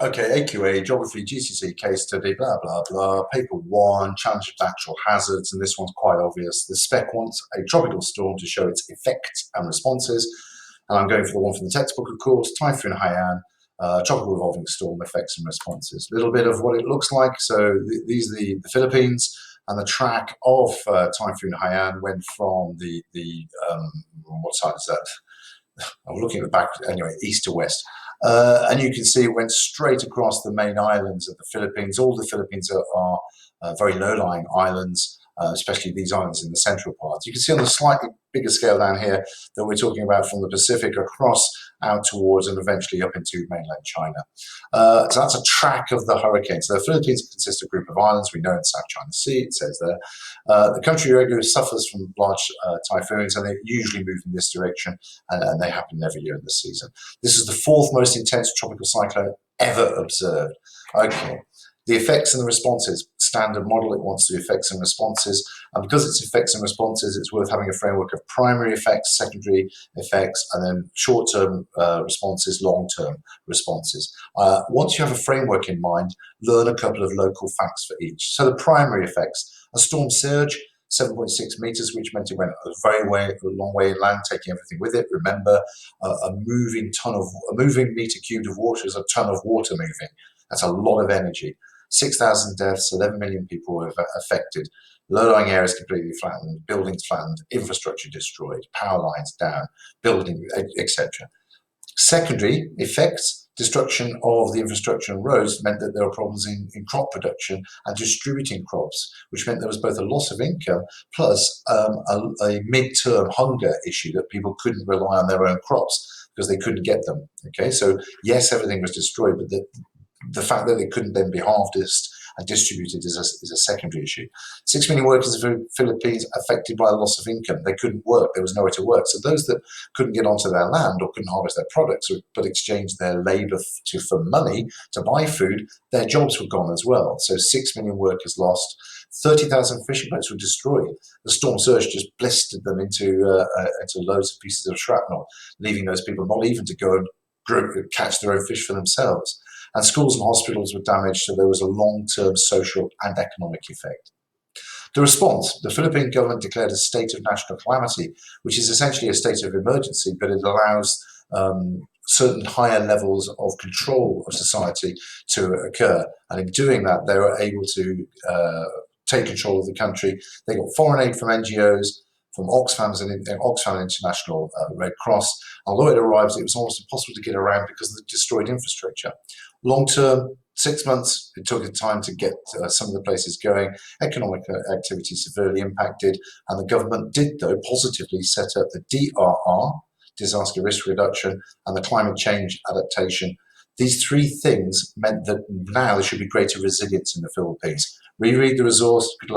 Okay, AQA, geography, GCC case study, blah, blah, blah. Paper one, challenge of natural hazards, and this one's quite obvious. The spec wants a tropical storm to show its effects and responses. And I'm going for the one from the textbook, of course, Typhoon Haiyan, tropical revolving storm effects and responses. A little bit of what it looks like. So these are the Philippines, and the track of Typhoon Haiyan went from what side is that? I'm looking at the back, anyway, east to west. And you can see it went straight across the main islands of the Philippines. All the Philippines are very low-lying islands, especially these islands in the central part. You can see on the slightly bigger scale down here that we're talking about from the Pacific across out towards and eventually up into mainland China. So that's a track of the hurricane. So the Philippines consists of a group of islands. We know in South China Sea, it says there. The country regularly suffers from large typhoons, and they usually move in this direction, and they happen every year in the season. This is the fourth most intense tropical cyclone ever observed. Okay. The effects and the responses, standard model, it wants to do effects and responses. And because it's effects and responses, it's worth having a framework of primary effects, secondary effects, and then short-term responses, long-term responses. Once you have a framework in mind, learn a couple of local facts for each. So the primary effects, a storm surge, 7.6 meters, which meant it went a long way inland, taking everything with it. Remember, a moving meter cubed of water is a ton of water moving. That's a lot of energy. 6,000 deaths, 11 million people were affected. Low-lying areas completely flattened, buildings flattened, infrastructure destroyed, power lines down, building, etc. Secondary effects, destruction of the infrastructure and roads meant that there were problems in crop production and distributing crops, which meant there was both a loss of income plus a mid-term hunger issue that people couldn't rely on their own crops because they couldn't get them. Okay, so yes, everything was destroyed, but the fact that they couldn't then be harvested and distributed is a secondary issue. 6 million workers in the Philippines affected by a loss of income. They couldn't work. There was nowhere to work. So those that couldn't get onto their land or couldn't harvest their products but exchanged their labour for money to buy food, their jobs were gone as well. So 6 million workers lost. 30,000 fishing boats were destroyed. The storm surge just blistered them into loads of pieces of shrapnel, leaving those people not even to go and catch their own fish for themselves. And schools and hospitals were damaged, so there was a long-term social and economic effect. The response, the Philippine government declared a state of national calamity, which is essentially a state of emergency, but it allows certain higher levels of control of society to occur. And in doing that, they were able to take control of the country. They got foreign aid from NGOs, from Oxfam International Red Cross. Although it arrived, it was almost impossible to get around because of the destroyed infrastructure. Long term, 6 months, it took time to get some of the places going. Economic activity severely impacted, and the government did, though, positively set up the DRR, disaster risk reduction, and the climate change adaptation. These three things meant that now there should be greater resilience in the Philippines. Reread the resource. Good luck.